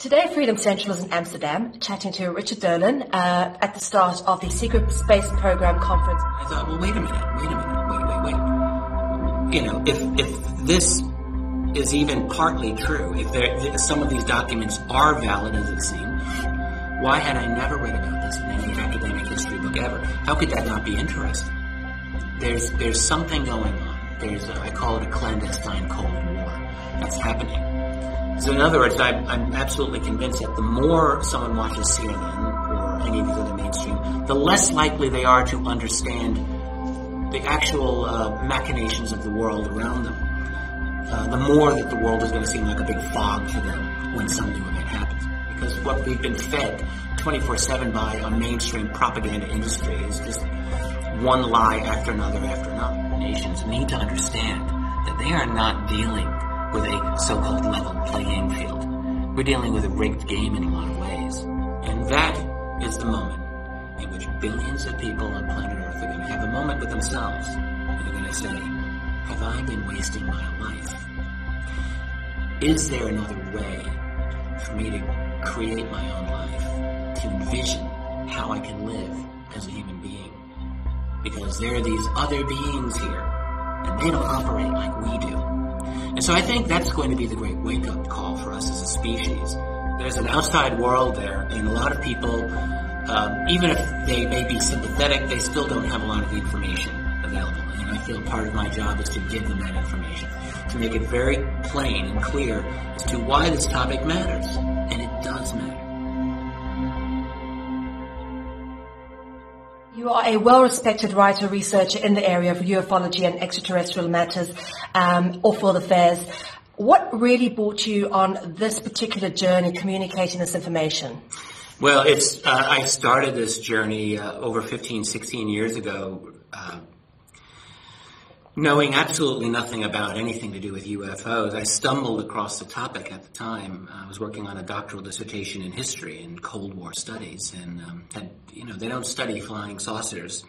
Today, Freedom Central is in Amsterdam, chatting to Richard Dolan at the start of the Secret Space Program conference. I thought, well, wait a minute. You know, if this is even partly true, if some of these documents are valid as it seems, why had I never read about this in any academic history book ever? How could that not be interesting? There's something going on. I call it a clandestine Cold War that's happening. So in other words, I'm absolutely convinced that the more someone watches CNN or any of these other mainstream, the less likely they are to understand the actual machinations of the world around them. The more that the world is going to seem like a big fog to them when some new event happens. Because what we've been fed 24/7 by a mainstream propaganda industry is just one lie after another after another. Nations need to understand that they are not dealing with a so-called level playing field. We're dealing with a rigged game in a lot of ways. And that is the moment in which billions of people on planet Earth are going to have a moment with themselves. And they're going to say, have I been wasting my life? Is there another way for me to create my own life, to envision how I can live as a human being? Because there are these other beings here, and they don't operate like we do. And so I think that's going to be the great wake-up call for us as a species. There's an outside world there, and a lot of people, even if they may be sympathetic, they still don't have a lot of the information available. And I feel part of my job is to give them that information, to make it very plain and clear as to why this topic matters. And it does matter. You are a well-respected writer, researcher in the area of ufology and extraterrestrial matters, off-world affairs. What really brought you on this particular journey, communicating this information? Well, I started this journey over 15, 16 years ago, knowing absolutely nothing about anything to do with UFOs. I stumbled across the topic at the time. I was working on a doctoral dissertation in history and Cold War studies, and they don't study flying saucers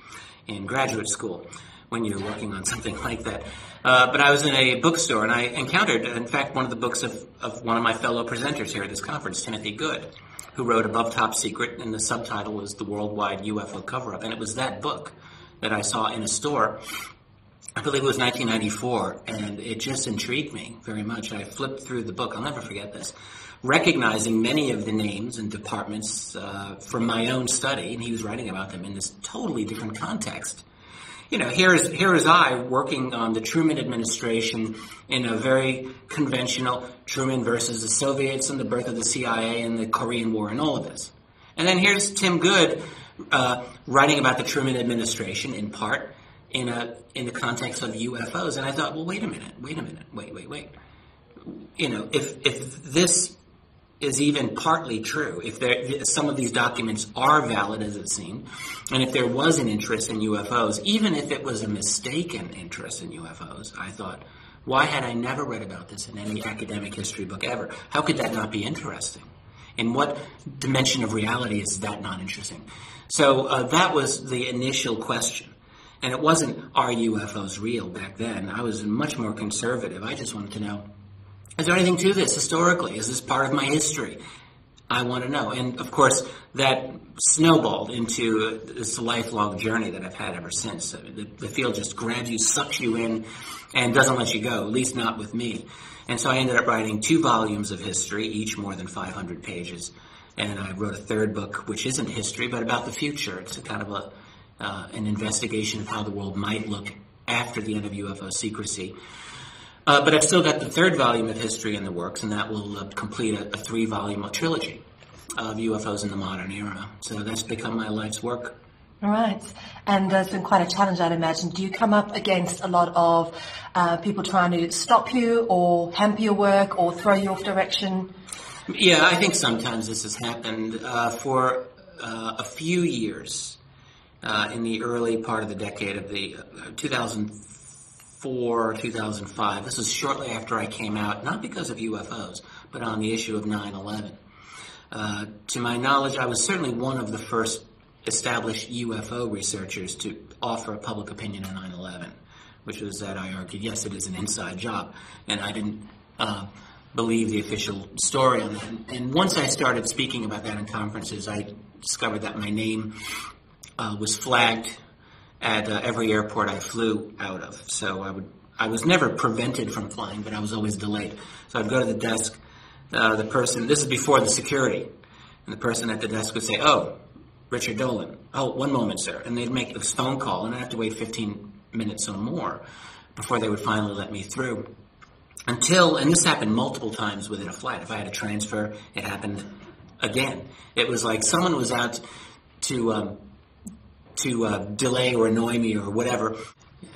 in graduate school when you're working on something like that. But I was in a bookstore, and I encountered, in fact, one of the books of one of my fellow presenters here at this conference, Timothy Good, who wrote Above Top Secret, and the subtitle was The Worldwide UFO Cover-Up. And it was that book that I saw in a store. I believe it was 1994, and it just intrigued me very much. I flipped through the book. I'll never forget this. Recognizing many of the names and departments from my own study, and he was writing about them in this totally different context. You know, here is I working on the Truman administration in a very conventional Truman versus the Soviets and the birth of the CIA and the Korean War and all of this. And then here's Tim Good writing about the Truman administration in part in the context of UFOs. And I thought, well, wait a minute. You know, if this is even partly true, if some of these documents are valid as it seemed, and if there was an interest in UFOs, even if it was a mistaken interest in UFOs, I thought, why had I never read about this in any academic history book ever? How could that not be interesting? In what dimension of reality is that not interesting? So that was the initial question. And it wasn't, are UFOs real back then? I was much more conservative. I just wanted to know, is there anything to this historically? Is this part of my history? I want to know. And, of course, that snowballed into this lifelong journey that I've had ever since. The field just grabs you, sucks you in, and doesn't let you go, at least not with me. And so I ended up writing 2 volumes of history, each more than 500 pages. And I wrote a third book, which isn't history, but about the future. It's a kind of an investigation of how the world might look after the end of UFO secrecy. But I've still got the third volume of history in the works, and that will complete a 3-volume trilogy of UFOs in the modern era. So that's become my life's work. All right. And it's been quite a challenge, I'd imagine. Do you come up against a lot of people trying to stop you or hamper your work or throw you off direction? Yeah, I think sometimes this has happened. For a few years, in the early part of the decade of the 2004, 2005. This was shortly after I came out, not because of UFOs, but on the issue of 9/11. To my knowledge, I was certainly one of the first established UFO researchers to offer a public opinion on 9/11, which was that I argued, yes, it is an inside job, and I didn't believe the official story on that. And once I started speaking about that in conferences, I discovered that my name was flagged at every airport I flew out of. So I was never prevented from flying, but I was always delayed. So I'd go to the desk, the person, this is before the security, and the person at the desk would say, "Oh, Richard Dolan. Oh, one moment, sir." And they'd make this phone call, and I'd have to wait 15 minutes or more before they would finally let me through. And this happened multiple times within a flight. If I had a transfer, it happened again. It was like someone was out to delay or annoy me or whatever.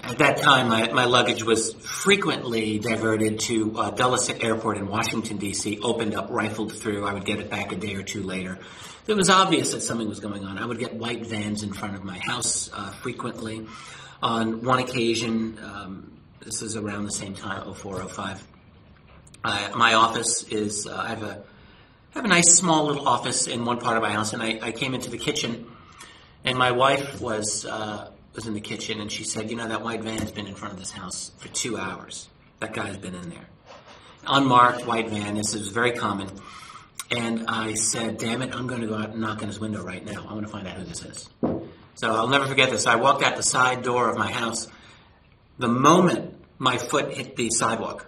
At that time, my luggage was frequently diverted to Dulles Airport in Washington, D.C., opened up, rifled through. I would get it back a day or two later. It was obvious that something was going on. I would get white vans in front of my house frequently. On one occasion, this is around the same time, 04, 05, my office is, I have a nice small little office in one part of my house, and I came into the kitchen, and my wife was in the kitchen, and she said, "You know, that white van's been in front of this house for 2 hours. That guy's been in there." Unmarked white van, this is very common. And I said, "Damn it, I'm going to go out and knock on his window right now. I want to find out who this is." So I'll never forget this. I walked out the side door of my house. The moment my foot hit the sidewalk,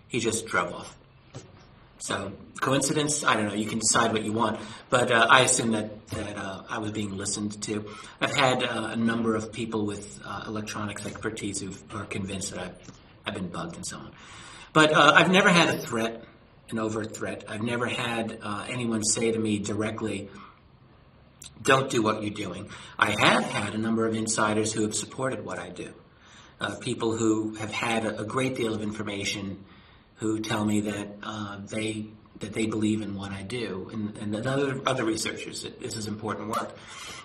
he just drove off. So, coincidence? I don't know. You can decide what you want. But I assume that I was being listened to. I've had a number of people with electronics expertise who are convinced that I've been bugged and so on. But I've never had a threat, an overt threat. I've never had anyone say to me directly, "Don't do what you're doing." I have had a number of insiders who have supported what I do. People who have had a great deal of information who tell me that they believe in what I do, and that other researchers, that this is important work.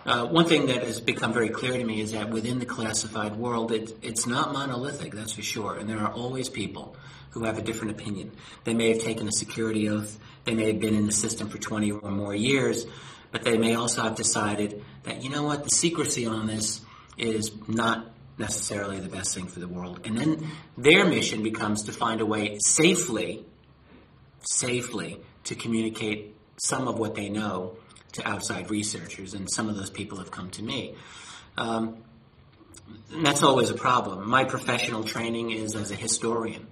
One thing that has become very clear to me is that within the classified world, it's not monolithic, that's for sure, and there are always people who have a different opinion. They may have taken a security oath, they may have been in the system for 20 or more years, but they may also have decided that, you know what, the secrecy on this is not necessarily the best thing for the world. And then their mission becomes to find a way safely to communicate some of what they know to outside researchers, and some of those people have come to me. And that's always a problem. My professional training is as a historian.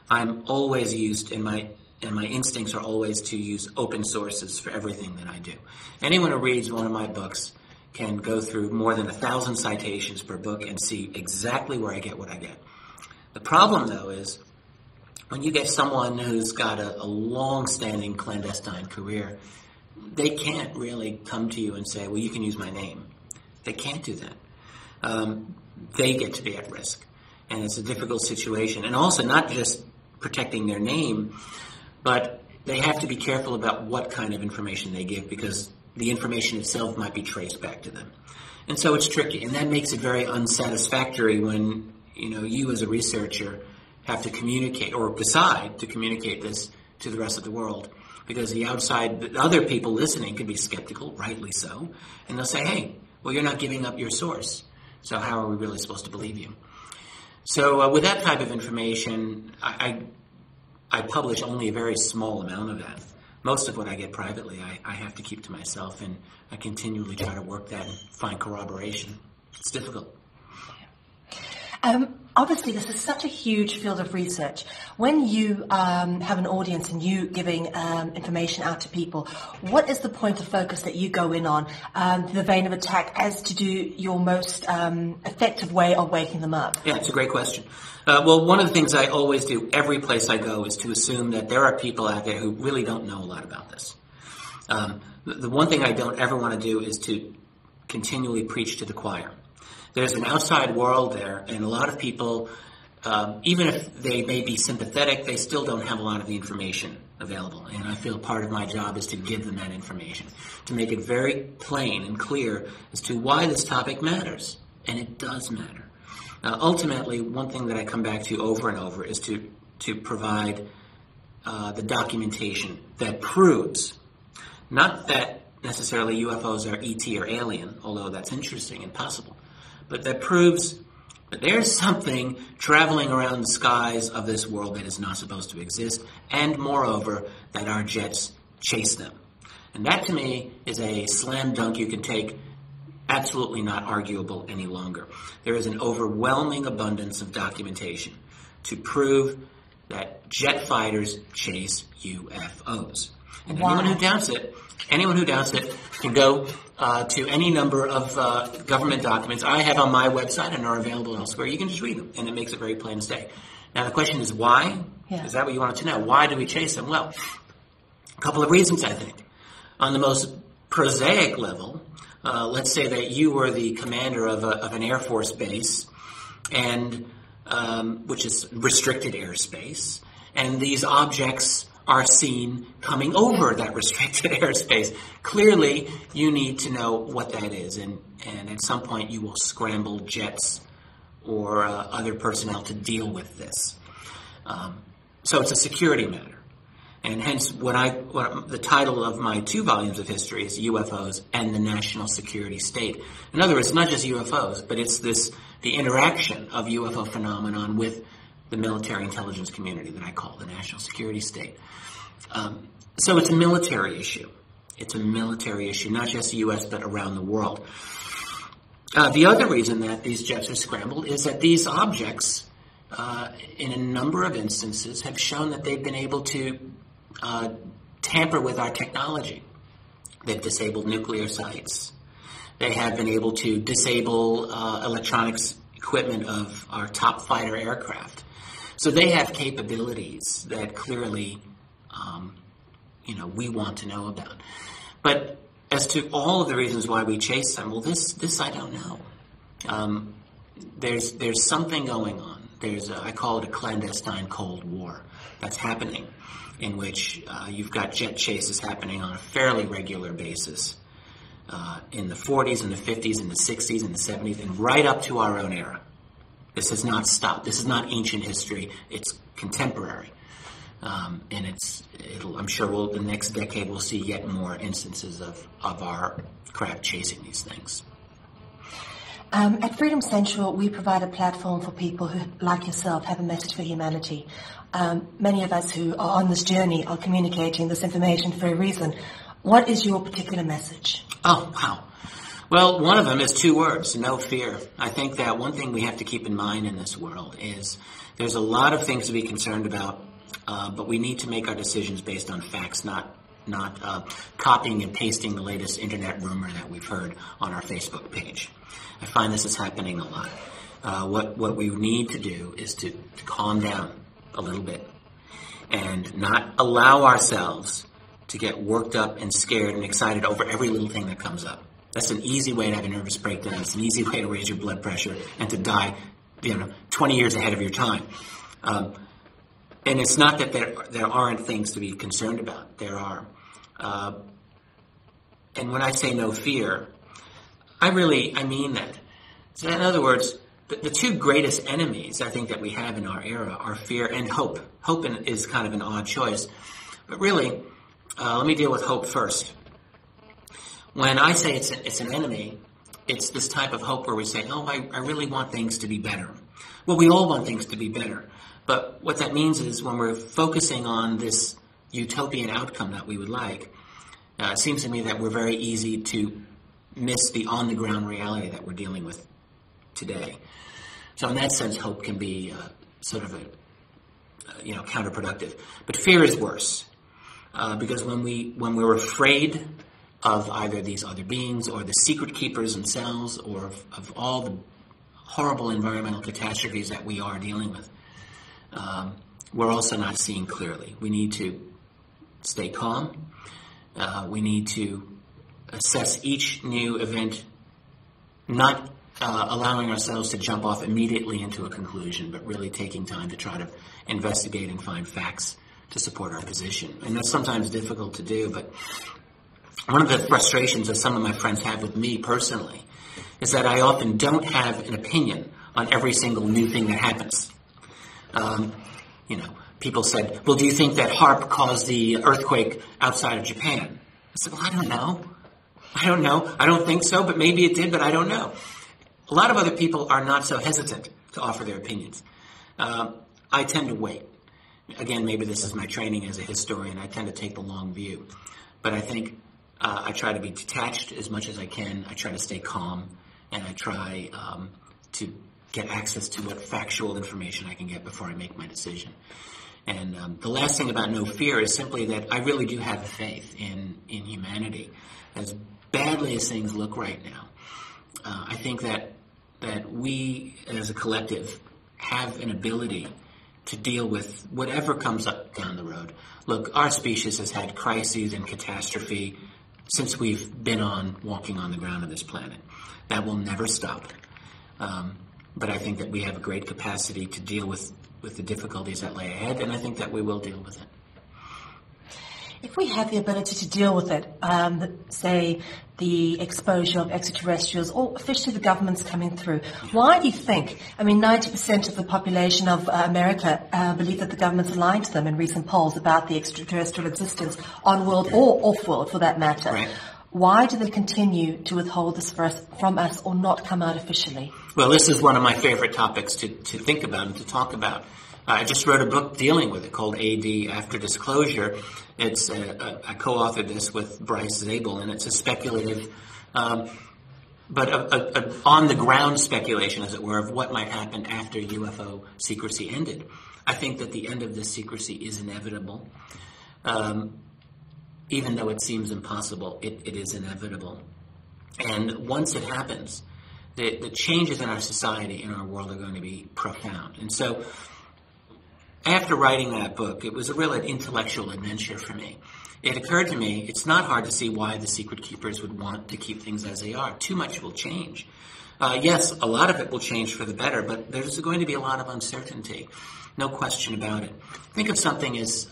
I'm always used, and my instincts are always to use open sources for everything that I do. Anyone who reads one of my books can go through more than 1,000 citations per book and see exactly where I get what I get. The problem, though, is when you get someone who's got a long-standing clandestine career, they can't really come to you and say, "Well, you can use my name." They can't do that. They get to be at risk, and it's a difficult situation. And also, not just protecting their name, but they have to be careful about what kind of information they give, because the information itself might be traced back to them. And so it's tricky, and that makes it very unsatisfactory when, you as a researcher have to communicate or decide to communicate this to the rest of the world, because the other people listening could be skeptical, rightly so, and they'll say, "Hey, well, you're not giving up your source, so how are we really supposed to believe you?" So with that type of information, I publish only a very small amount of that. Most of what I get privately, I have to keep to myself, and I continually try to work that and find corroboration. It's difficult. Obviously, this is such a huge field of research. When you have an audience and you giving information out to people, what is the point of focus that you go in on, the vein of attack, as to do your most effective way of waking them up? Yeah, it's a great question. Well, one of the things I always do every place I go is to assume that there are people out there who really don't know a lot about this. The one thing I don't ever want to do is to continually preach to the choir. There's an outside world there, and a lot of people, even if they may be sympathetic, they still don't have a lot of the information available. And I feel part of my job is to give them that information, to make it very plain and clear as to why this topic matters. And it does matter. Ultimately, one thing that I come back to over and over is to provide the documentation that proves, not that necessarily UFOs are ET or alien, although that's interesting and possible, but that proves But there's something traveling around the skies of this world that is not supposed to exist, and moreover, that our jets chase them. And that to me is a slam dunk you can take, absolutely not arguable any longer. There is an overwhelming abundance of documentation to prove that jet fighters chase UFOs. And anyone who doubts it can go to any number of government documents I have on my website and are available elsewhere. You can just read them, and it makes it very plain to say. Now, the question is why? Yeah. Is that what you wanted to know? Why do we chase them? Well, a couple of reasons, I think. On the most prosaic level, let's say that you were the commander of an Air Force base, and which is restricted airspace, and these objects are seen coming over that restricted airspace. Clearly, you need to know what that is, and at some point you will scramble jets or other personnel to deal with this. So it's a security matter. And hence, the title of my 2 volumes of history is UFOs and the National Security State. In other words, not just UFOs, but it's the interaction of UFO phenomenon with the military intelligence community that I call the National Security State. So it's a military issue. It's a military issue, not just the U.S., but around the world. The other reason that these jets are scrambled is that these objects, in a number of instances, have shown that they've been able to tamper with our technology. They've disabled nuclear sites. They have been able to disable electronics equipment of our top fighter aircraft. So they have capabilities that clearly, we want to know about. But as to all of the reasons why we chase them, well, this I don't know. There's something going on. I call it a clandestine Cold War that's happening, in which you've got jet chases happening on a fairly regular basis in the 40s and the 50s and the 60s and the 70s and right up to our own era. This has not stopped. This is not ancient history. It's contemporary. And I'm sure the next decade we'll see yet more instances of our craft chasing these things. At Freedom Central, we provide a platform for people who, like yourself, have a message for humanity. Many of us who are on this journey are communicating this information for a reason. What is your particular message? Oh, wow. Well, one of them is 2 words, no fear. I think that one thing we have to keep in mind in this world is there's a lot of things to be concerned about, but we need to make our decisions based on facts, not copying and pasting the latest internet rumor that we've heard on our Facebook page. I find this is happening a lot. What we need to do is to calm down a little bit and not allow ourselves to get worked up and scared and excited over every little thing that comes up. That's an easy way to have a nervous breakdown. It's an easy way to raise your blood pressure and to die, 20 years ahead of your time. And it's not that there aren't things to be concerned about. There are. And when I say no fear, I mean that. So in other words, the 2 greatest enemies I think that we have in our era are fear and hope. Hope is kind of an odd choice. But really, let me deal with hope first. When I say it's an enemy, it's this type of hope where we say, I really want things to be better. Well, we all want things to be better. But what that means is when we're focusing on this utopian outcome that we would like, it seems to me that we're very easy to miss the on-the-ground reality that we're dealing with today. So in that sense, hope can be sort of counterproductive. But fear is worse because when we're afraid of either these other beings or the secret keepers themselves or of all the horrible environmental catastrophes that we are dealing with, we're also not seeing clearly. We need to stay calm. We need to assess each new event, not allowing ourselves to jump off immediately into a conclusion, but really taking time to try to investigate and find facts to support our position. And that's sometimes difficult to do, but one of the frustrations that some of my friends have with me personally is that I often don't have an opinion on every single new thing that happens. People said, well, do you think that HAARP caused the earthquake outside of Japan? I said, well, I don't know. I don't think so, but maybe it did, but I don't know. A lot of other people are not so hesitant to offer their opinions. I tend to wait. Again, maybe this is my training as a historian. I tend to take the long view. But I think I try to be detached as much as I can. I try to stay calm, and I try to get access to what factual information I can get before I make my decision. And the last thing about no fear is simply that I really do have faith in humanity. As badly as things look right now, I think that we as a collective have an ability to deal with whatever comes up down the road. Look, our species has had crises and catastrophe since we've been walking on the ground of this planet. That will never stop. But I think that we have a great capacity to deal with the difficulties that lay ahead, and I think that we will deal with it. If we have the ability to deal with it, say the exposure of extraterrestrials, or officially the government's coming through, why do you think, 90% of the population of America believe that the government's lying to them in recent polls about the extraterrestrial existence on world or off-world for that matter. Right. Why do they continue to withhold this from us or not come out officially? Well, this is one of my favorite topics to think about and to talk about. I just wrote a book dealing with it called AD After Disclosure. It's I co-authored this with Bryce Zabel, and it's a speculative, but a on-the-ground speculation, as it were, of what might happen after UFO secrecy ended. I think that the end of this secrecy is inevitable. Even though it seems impossible, it is inevitable. And once it happens, the changes in our society, in our world, are going to be profound. And so, after writing that book, it was a real intellectual adventure for me. It occurred to me, it's not hard to see why the secret keepers would want to keep things as they are. Too much will change. Yes, a lot of it will change for the better, but there's going to be a lot of uncertainty. No question about it. Think of something as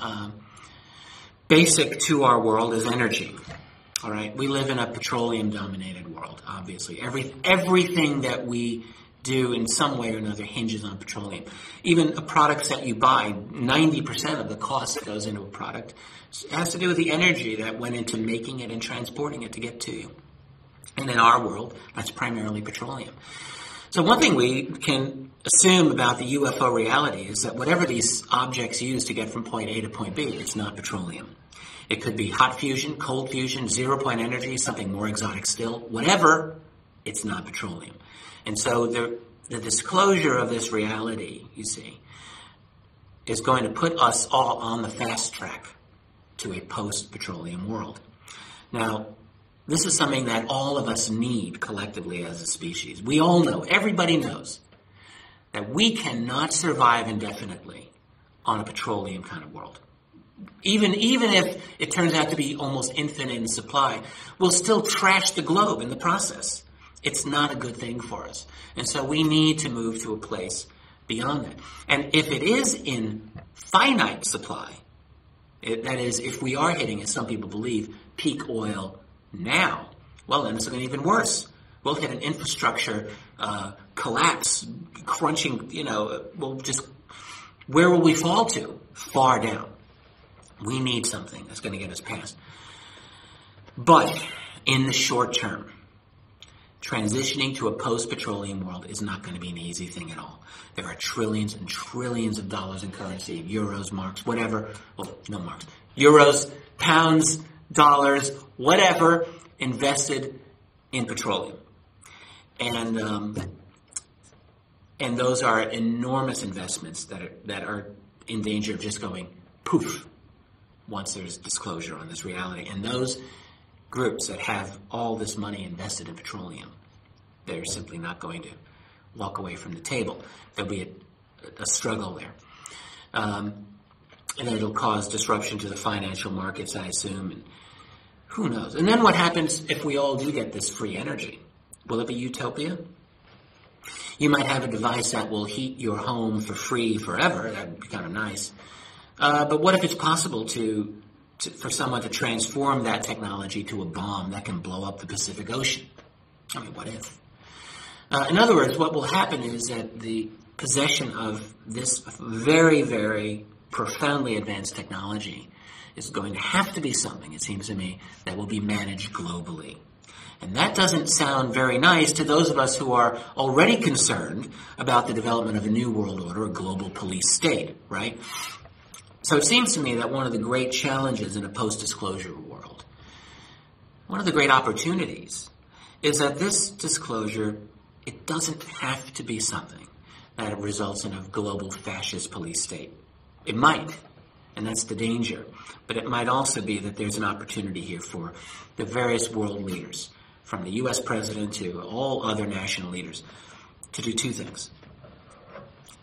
basic to our world as energy. All right, we live in a petroleum-dominated world, obviously. Everything that we do in some way or another hinges on petroleum. Even a product that you buy, 90% of the cost that goes into a product has to do with the energy that went into making it and transporting it to get to you. And in our world, that's primarily petroleum. So one thing we can assume about the UFO reality is that whatever these objects use to get from point A to point B, it's not petroleum. It could be hot fusion, cold fusion, zero-point energy, something more exotic still. Whatever, it's not petroleum. And so the disclosure of this reality, you see, is going to put us all on the fast track to a post-petroleum world. Now, this is something that all of us need collectively as a species. We all know, everybody knows, that we cannot survive indefinitely on a petroleum kind of world. Even if it turns out to be almost infinite in supply, we'll still trash the globe in the process. It's not a good thing for us. And so we need to move to a place beyond that. And if it is in finite supply, that is, if we are hitting, as some people believe, peak oil now, well, then it's going to be even worse. We'll hit an infrastructure collapse, crunching, where will we fall to? Far down. We need something that's going to get us past. But in the short term, transitioning to a post-petroleum world is not going to be an easy thing at all. There are trillions and trillions of dollars in currency, euros, marks, whatever. Well, no marks. Euros, pounds, dollars, whatever, invested in petroleum. And those are enormous investments that are in danger of just going poof once there's disclosure on this reality. And those groups that have all this money invested in petroleum, they're simply not going to walk away from the table. There'll be a struggle there. And it'll cause disruption to the financial markets, I assume, and who knows. And then what happens if we all do get this free energy? Will it be utopia? You might have a device that will heat your home for free forever. That would be kind of nice. But what if it's possible for someone to transform that technology to a bomb that can blow up the Pacific Ocean? I mean, what if? In other words, what will happen is that the possession of this very, very profoundly advanced technology is going to have to be something, it seems to me, that will be managed globally. And that doesn't sound very nice to those of us who are already concerned about the development of a new world order, a global police state, right? So it seems to me that one of the great challenges in a post-disclosure world, one of the great opportunities, is that this disclosure, it doesn't have to be something that results in a global fascist police state. It might, and that's the danger. But it might also be that there's an opportunity here for the various world leaders, from the U.S. president to all other national leaders, to do two things.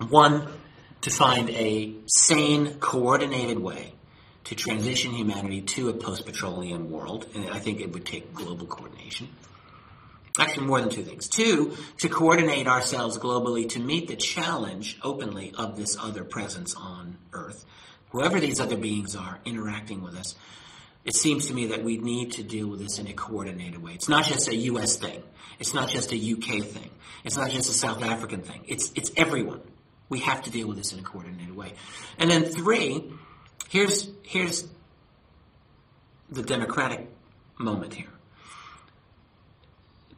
One, to find a sane, coordinated way to transition humanity to a post-petroleum world, and I think it would take global coordination. Actually, more than two things. Two, to coordinate ourselves globally to meet the challenge openly of this other presence on Earth. Whoever these other beings are interacting with us, it seems to me that we need to deal with this in a coordinated way. It's not just a U.S. thing. It's not just a U.K. thing. It's not just a South African thing. It's everyone. We have to deal with this in a coordinated way. And then three, here's the democratic moment here.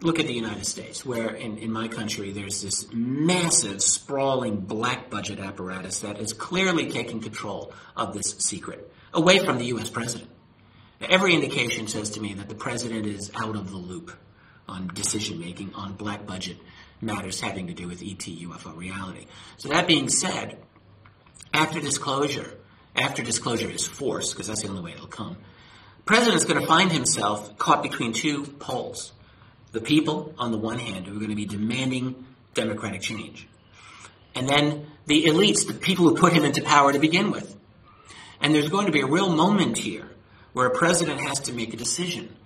Look at the United States, where in my country there's this massive, sprawling black budget apparatus that is clearly taking control of this secret, away from the U.S. president. Every indication says to me that the president is out of the loop on decision-making on black budget matters having to do with ET UFO reality. So that being said, after disclosure is forced, because that's the only way it'll come, the president's going to find himself caught between two poles. The people, on the one hand, who are going to be demanding democratic change. And then the elites, the people who put him into power to begin with. And there's going to be a real moment here where a president has to make a decision.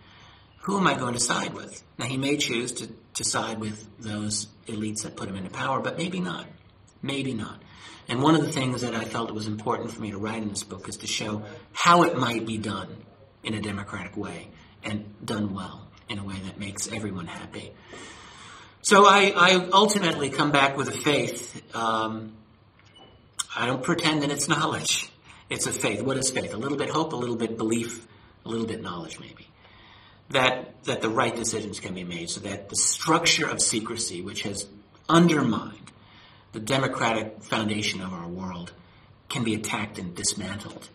Who am I going to side with? Now, he may choose to side with those elites that put him into power, but maybe not. Maybe not. And one of the things that I felt it was important for me to write in this book is to show how it might be done in a democratic way and done well, in a way that makes everyone happy. So I ultimately come back with a faith. I don't pretend that it's knowledge. It's a faith. What is faith? A little bit hope, a little bit belief, a little bit knowledge maybe. That the right decisions can be made so that the structure of secrecy, which has undermined the democratic foundation of our world, can be attacked and dismantled,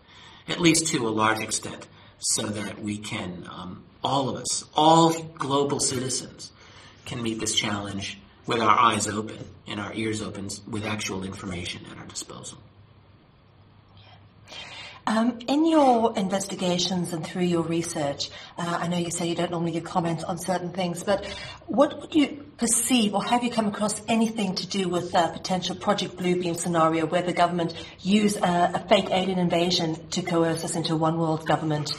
at least to a large extent, so that we can, all of us, all global citizens, can meet this challenge with our eyes open and our ears open with actual information at our disposal. In your investigations and through your research, I know you say you don't normally give comments on certain things, but what would you perceive, or have you come across anything to do with the potential Project Bluebeam scenario where the government used a fake alien invasion to coerce us into a one world government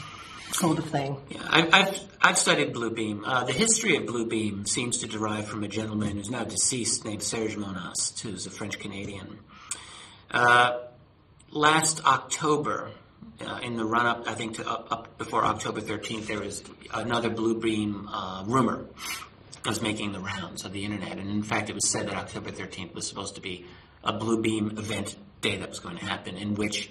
sort of thing? Yeah, I've studied Bluebeam. The history of Bluebeam seems to derive from a gentleman who's now deceased named Serge Monast, who's a French-Canadian. Last October, in the run-up, I think, to up before October 13th, there was another Bluebeam rumor that was making the rounds of the internet. And in fact, it was said that October 13th was supposed to be a Bluebeam event day that was going to happen, in which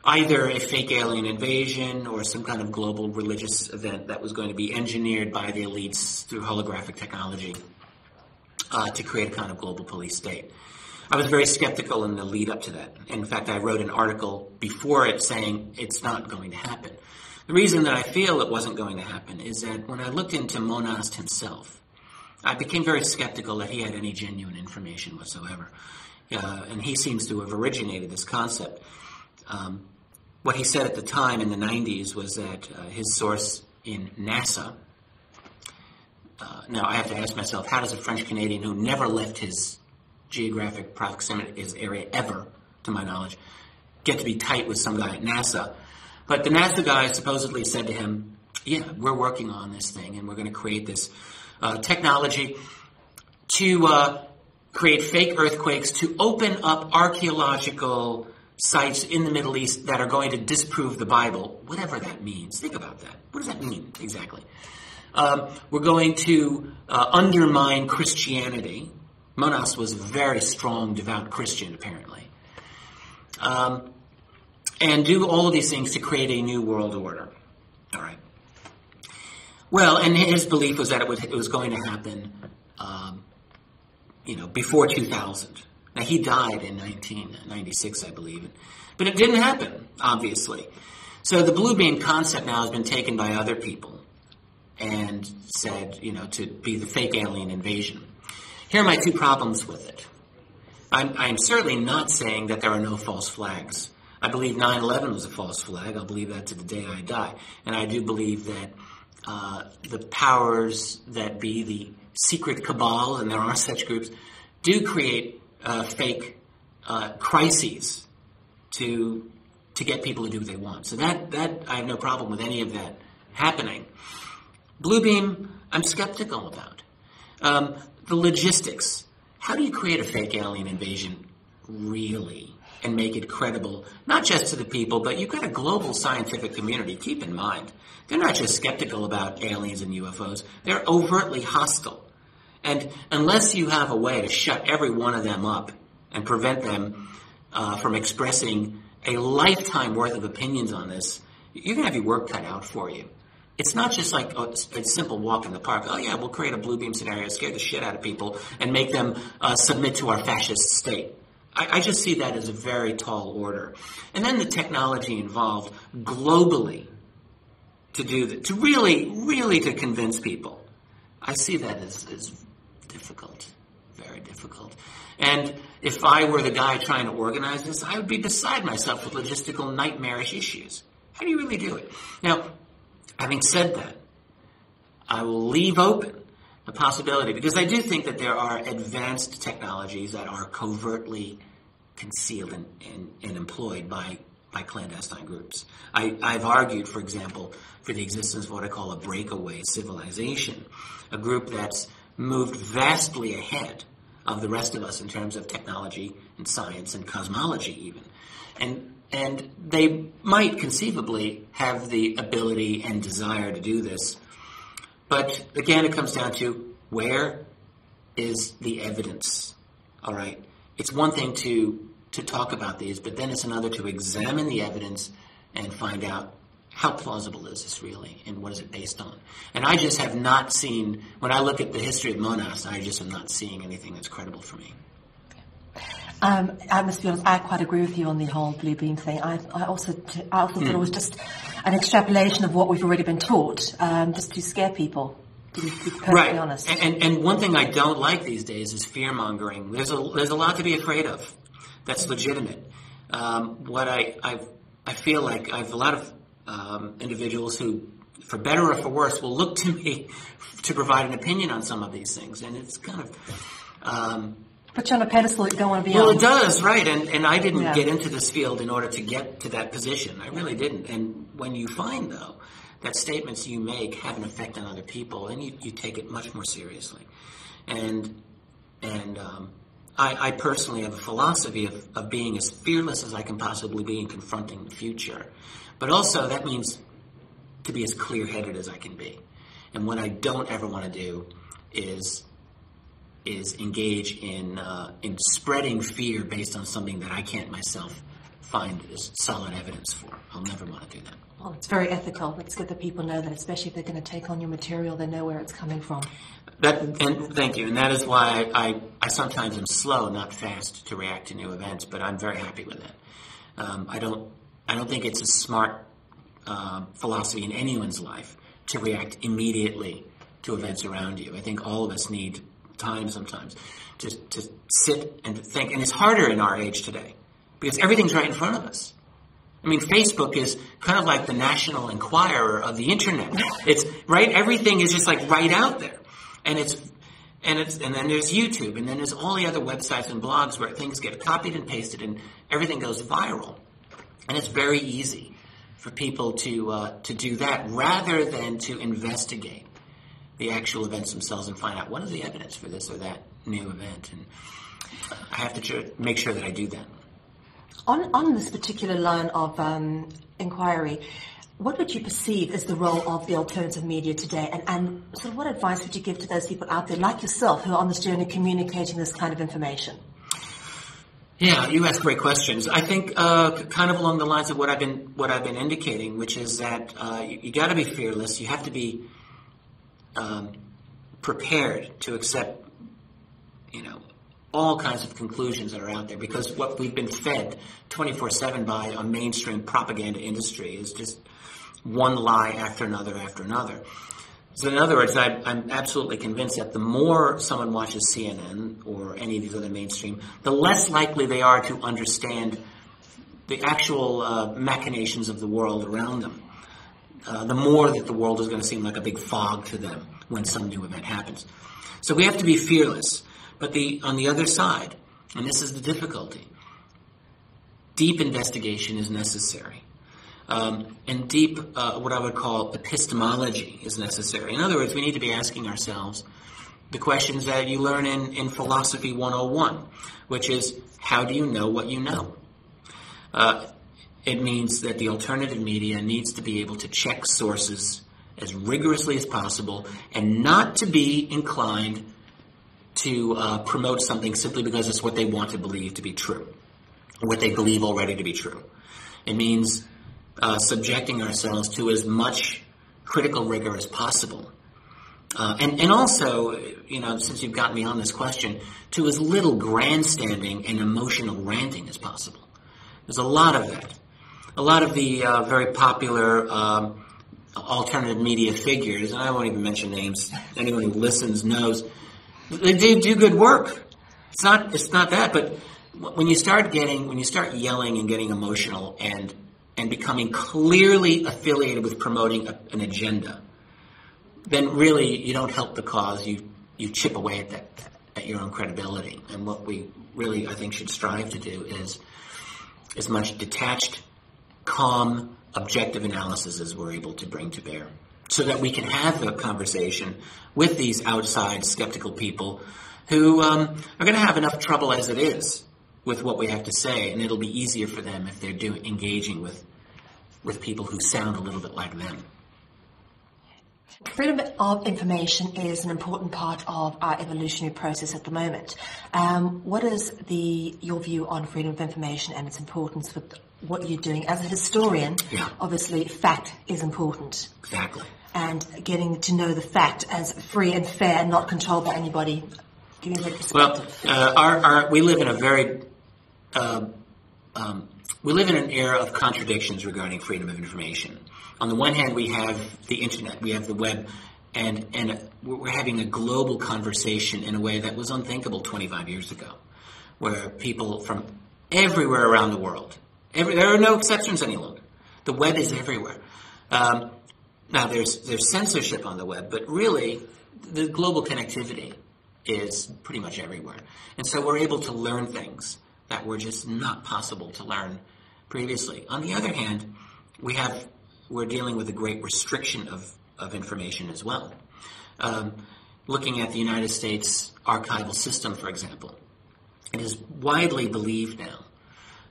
either a fake alien invasion or some kind of global religious event that was going to be engineered by the elites through holographic technology to create a kind of global police state. I was very skeptical in the lead up to that. In fact, I wrote an article before it saying it's not going to happen. The reason that I feel it wasn't going to happen is that when I looked into Monast himself, I became very skeptical that he had any genuine information whatsoever. And he seems to have originated this concept. What he said at the time in the 90s was that his source in NASA, now I have to ask myself, how does a French-Canadian who never left his geographic proximity, his area ever, to my knowledge, get to be tight with some guy at NASA? But the NASA guy supposedly said to him, yeah, we're working on this thing and we're going to create this technology to create fake earthquakes, to open up archaeological sites in the Middle East that are going to disprove the Bible, whatever that means. Think about that. What does that mean exactly? We're going to undermine Christianity. Monast was a very strong, devout Christian, apparently. And do all of these things to create a new world order. All right. Well, and his belief was that it was going to happen, before 2000. Now, he died in 1996, I believe. But it didn't happen, obviously. So the blue beam concept now has been taken by other people and said, to be the fake alien invasion. Here are my two problems with it. I'm certainly not saying that there are no false flags. I believe 9/11 was a false flag. I'll believe that to the day I die. And I do believe that the powers that be, the secret cabal, and there are such groups, do create fake crises to get people to do what they want. So that I have no problem with any of that happening. Blue beam, I'm skeptical about. The logistics. How do you create a fake alien invasion really and make it credible, not just to the people, but you've got a global scientific community. Keep in mind, they're not just skeptical about aliens and UFOs. They're overtly hostile. And unless you have a way to shut every one of them up and prevent them from expressing a lifetime worth of opinions on this, you're going to have your work cut out for you. It's not just like a simple walk in the park. Oh, yeah, we'll create a blue beam scenario, scare the shit out of people, and make them submit to our fascist state. I just see that as a very tall order. And then the technology involved globally to do that, to really to convince people. I see that as difficult, very difficult. And if I were the guy trying to organize this, I would be beside myself with logistical nightmarish issues. How do you really do it? Now, having said that, I will leave open the possibility, because I do think that there are advanced technologies that are covertly concealed and employed by clandestine groups. I've argued, for example, for the existence of what I call a breakaway civilization, a group that's moved vastly ahead of the rest of us in terms of technology and science and cosmology even. And they might conceivably have the ability and desire to do this. But again, it comes down to, where is the evidence? All right. It's one thing to talk about these, but then it's another to examine the evidence and find out how plausible is this really, and what is it based on. And I just have not seen, when I look at the history of Monas, I just am not seeing anything that's credible for me. I must be honest, I quite agree with you on the whole blue beam thing. I also thought it was just an extrapolation of what we've already been taught, just to scare people, to be perfectly honest. And one thing I don't like these days is fear-mongering. There's a lot to be afraid of that's legitimate. What I feel like I have a lot of individuals who, for better or for worse, will look to me to provide an opinion on some of these things, and it's kind of... put you on a pedestal you don't want to be on. Well, it does, right. And I didn't get into this field in order to get to that position. I really didn't. And when you find, though, that statements you make have an effect on other people, then you take it much more seriously. And I personally have a philosophy of being as fearless as I can possibly be in confronting the future. But also that means to be as clear-headed as I can be. And what I don't ever want to do is engage in spreading fear based on something that I can't myself find as solid evidence for. I'll never want to do that. Well, it's very ethical. Let's get the people know that, especially if they're going to take on your material, they know where it's coming from. And thank you. And that is why I sometimes am slow, not fast, to react to new events. But I'm very happy with that. I don't think it's a smart philosophy in anyone's life to react immediately to events around you. I think all of us need time sometimes to sit and to think. And it's harder in our age today because everything's right in front of us. I mean, Facebook is kind of like the National Enquirer of the internet. It's right. Everything is just like right out there. And then there's YouTube, and then there's all the other websites and blogs where things get copied and pasted and everything goes viral. And it's very easy for people to do that rather than to investigate the actual events themselves and find out what is the evidence for this or that new event. And I have to make sure that I do that. On this particular line of inquiry, what would you perceive as the role of the alternative media today? And sort of what advice would you give to those people out there like yourself who are on this journey communicating this kind of information? Yeah, you ask great questions. I think kind of along the lines of what I've been indicating, which is that you got to be fearless. You have to be prepared to accept, all kinds of conclusions that are out there, because what we've been fed 24/7 by a mainstream propaganda industry is just one lie after another after another. So in other words, I'm absolutely convinced that the more someone watches CNN or any of these other mainstream, the less likely they are to understand the actual machinations of the world around them. The more that the world is going to seem like a big fog to them when some new event happens. So we have to be fearless. But on the other side, and this is the difficulty, deep investigation is necessary. And deep, what I would call epistemology is necessary. In other words, we need to be asking ourselves the questions that you learn in Philosophy 101, which is, how do you know what you know? It means that the alternative media needs to be able to check sources as rigorously as possible and not to be inclined to promote something simply because it's what they want to believe to be true, or what they believe already to be true. It means subjecting ourselves to as much critical rigor as possible. And also, since you've got me on this question, to as little grandstanding and emotional ranting as possible. There's a lot of that. A lot of the very popular alternative media figures, and I won't even mention names, anyone who listens knows, they do good work. It's not that, but when you start yelling and getting emotional and becoming clearly affiliated with promoting an agenda, then really you don't help the cause. You chip away at your own credibility. And what we really, I think, should strive to do is as much detached, calm, objective analysis as we're able to bring to bear, so that we can have a conversation with these outside skeptical people who are going to have enough trouble as it is with what we have to say, and it'll be easier for them if they're engaging with people who sound a little bit like them. Freedom of information is an important part of our evolutionary process at the moment. What is your view on freedom of information and its importance with what you're doing? As a historian, Obviously fact is important. Exactly. And getting to know the fact as free and fair and not controlled by anybody. Give me that perspective. Well, we live in a very... we live in an era of contradictions regarding freedom of information. On the one hand, we have the internet, we have the web, and we're having a global conversation in a way that was unthinkable 25 years ago, where people from everywhere around the world, there are no exceptions any longer. The web is everywhere. Now, there's censorship on the web, but really, the global connectivity is pretty much everywhere. And so we're able to learn things that were just not possible to learn previously. On the other hand, we're dealing with a great restriction of information as well. Looking at the United States archival system, for example, it is widely believed now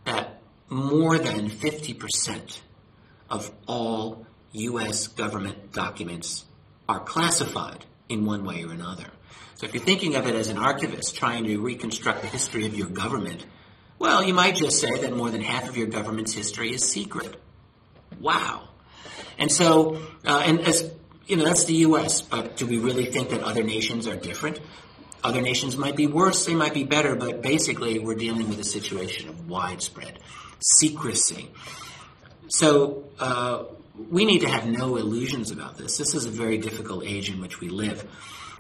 that more than 50% of all U.S. government documents are classified in one way or another. So if you're thinking of it as an archivist trying to reconstruct the history of your government, well, you might just say that more than half of your government's history is secret. Wow. And so, that's the U.S., but do we really think that other nations are different? Other nations might be worse, they might be better, but basically we're dealing with a situation of widespread secrecy. So we need to have no illusions about this. This is a very difficult age in which we live.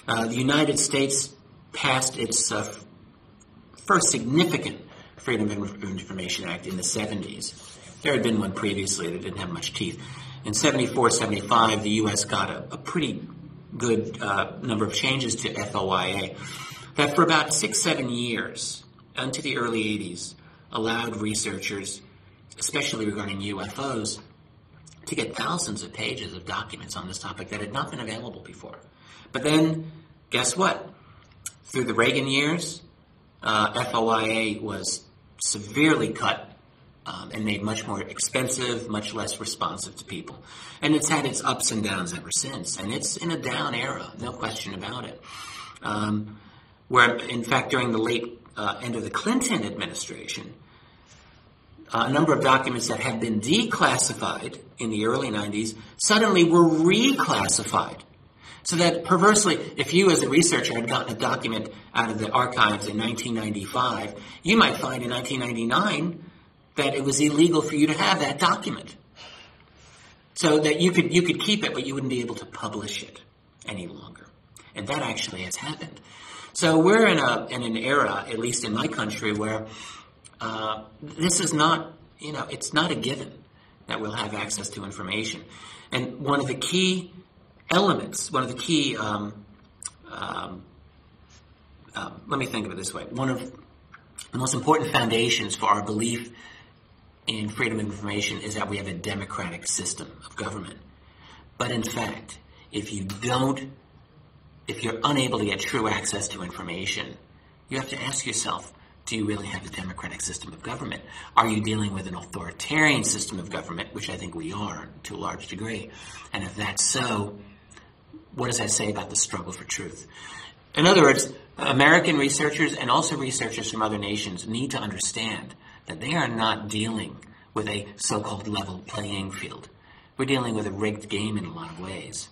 The United States passed its first significant Freedom of Information Act in the 70s. There had been one previously that didn't have much teeth. In 74, 75, the U.S. got a pretty good number of changes to FOIA that for about 6-7 years, into the early 80s, allowed researchers, especially regarding UFOs, to get thousands of pages of documents on this topic that had not been available before. But then, guess what? Through the Reagan years, FOIA was severely cut and made much more expensive, much less responsive to people. And it's had its ups and downs ever since. And it's in a down era, no question about it. Where, in fact, during the late end of the Clinton administration, a number of documents that had been declassified in the early 90s suddenly were reclassified So that perversely, if you as a researcher had gotten a document out of the archives in 1995, you might find in 1999 that it was illegal for you to have that document. So that you could keep it, but you wouldn't be able to publish it any longer. And that actually has happened. So we're in an era, at least in my country, where this is not, it's not a given that we'll have access to information. And one of the key elements, let me think of it this way. One of the most important foundations for our belief in freedom of information is that we have a democratic system of government. But in fact, if you're unable to get true access to information, you have to ask yourself, do you really have a democratic system of government? Are you dealing with an authoritarian system of government, which I think we are to a large degree? And if that's so, what does that say about the struggle for truth? In other words, American researchers and also researchers from other nations need to understand that they are not dealing with a so-called level playing field. We're dealing with a rigged game in a lot of ways.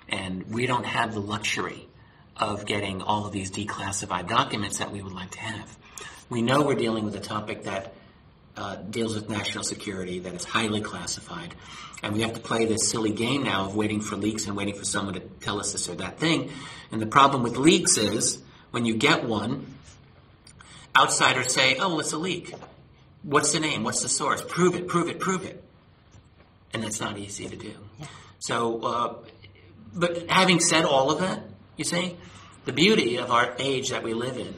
And we don't have the luxury of getting all of these declassified documents that we would like to have. We know we're dealing with a topic that deals with national security, that is highly classified, and we have to play this silly game now of waiting for leaks and waiting for someone to tell us this or that thing. And the problem with leaks is, when you get one, outsiders say, oh, well, it's a leak. What's the name? What's the source? Prove it, prove it, prove it. And that's not easy to do. Yeah. So, but having said all of that, you see, the beauty of our age that we live in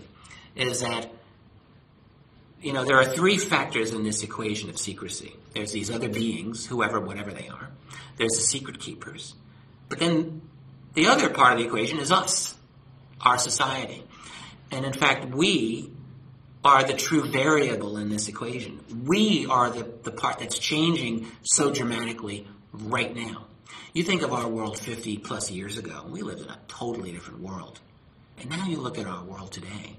is that, there are three factors in this equation of secrecy. There's these other beings, whatever they are. There's the secret keepers. But then the other part of the equation is us, our society. And in fact, we are the true variable in this equation. We are the part that's changing so dramatically right now. You think of our world 50 plus years ago, we lived in a totally different world. And now you look at our world today.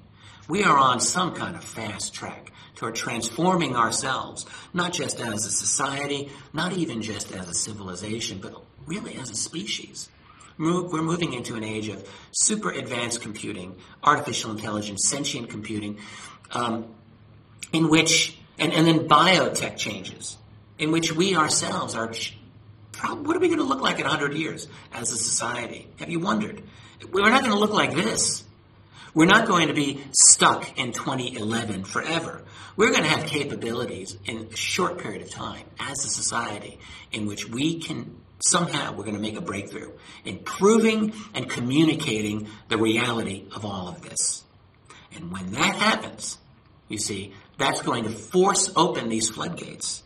We are on some kind of fast track toward transforming ourselves, not just as a society, not even just as a civilization, but really as a species. We're moving into an age of super advanced computing, artificial intelligence, sentient computing, in which, and then biotech changes, in which we ourselves are, what are we going to look like in 100 years as a society? Have you wondered? We're not going to look like this. We're not going to be stuck in 2011 forever. We're going to have capabilities in a short period of time as a society in which we can somehow, we're going to make a breakthrough in proving and communicating the reality of all of this. And when that happens, you see, that's going to force open these floodgates.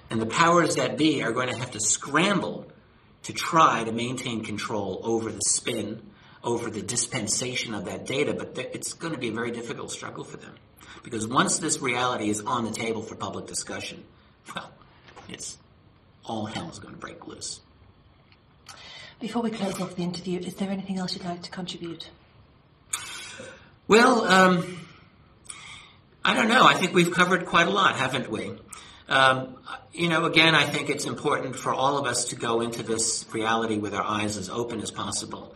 And the powers that be are going to have to scramble to try to maintain control over the spin, over the dispensation of that data, but it's going to be a very difficult struggle for them. Because once this reality is on the table for public discussion, well, all hell is going to break loose. Before we close off the interview, is there anything else you'd like to contribute? Well, I don't know. I think we've covered quite a lot, haven't we? Again, I think it's important for all of us to go into this reality with our eyes as open as possible.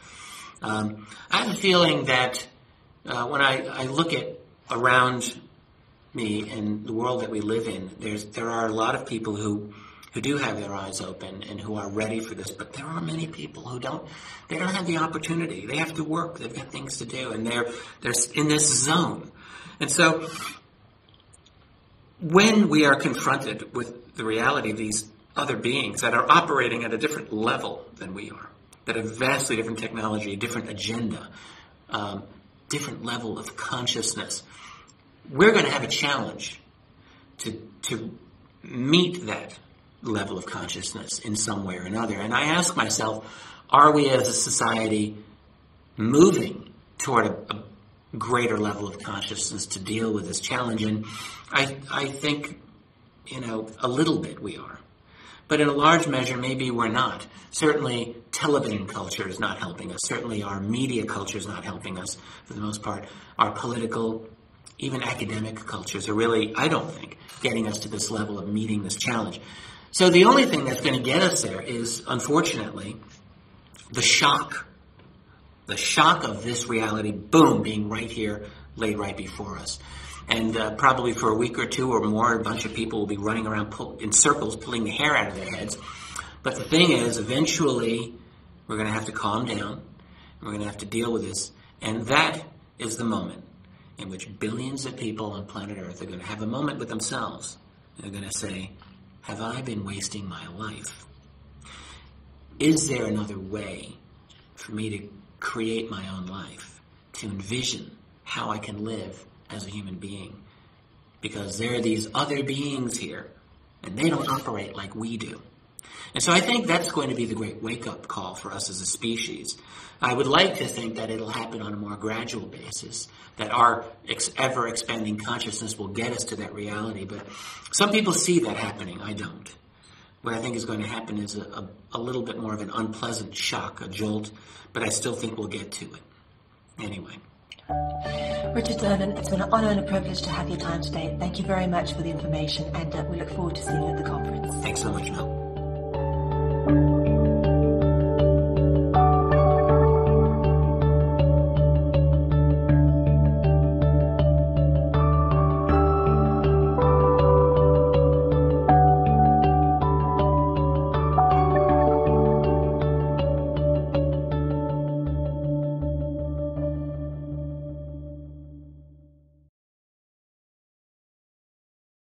I have a feeling that when I look at around me and the world that we live in, there are a lot of people who do have their eyes open and who are ready for this, but there are many people who don't have the opportunity. They have to work. They've got things to do, and they're in this zone. And so when we are confronted with the reality of these other beings that are operating at a different level than we are, that have vastly different technology, different agenda, different level of consciousness, we're going to have a challenge to meet that level of consciousness in some way or another. And I ask myself, are we as a society moving toward a greater level of consciousness to deal with this challenge? And I think, a little bit we are. But in a large measure, maybe we're not. Certainly, television culture is not helping us. Certainly, our media culture is not helping us for the most part. Our political, even academic cultures are really, I don't think, getting us to this level of meeting this challenge. So the only thing that's going to get us there is, unfortunately, the shock the shock of this reality, boom, being right here, laid right before us. And probably for a week or two or more, a bunch of people will be running around in circles, pulling the hair out of their heads. But the thing is, eventually, we're going to have to calm down, and we're going to have to deal with this. And that is the moment in which billions of people on planet Earth are going to have a moment with themselves. They're going to say, have I been wasting my life? Is there another way for me to create my own life, to envision how I can live as a human being? Because there are these other beings here, and they don't operate like we do. And so I think that's going to be the great wake-up call for us as a species. I would like to think that it'll happen on a more gradual basis, that our ever-expanding consciousness will get us to that reality. But some people see that happening. I don't. What I think is going to happen is a little bit more of an unpleasant shock, a jolt, but I still think we'll get to it. Anyway. Richard Dolan, it's been an honor and a privilege to have your time today. Thank you very much for the information, and we look forward to seeing you at the conference. Thanks so much, Mel.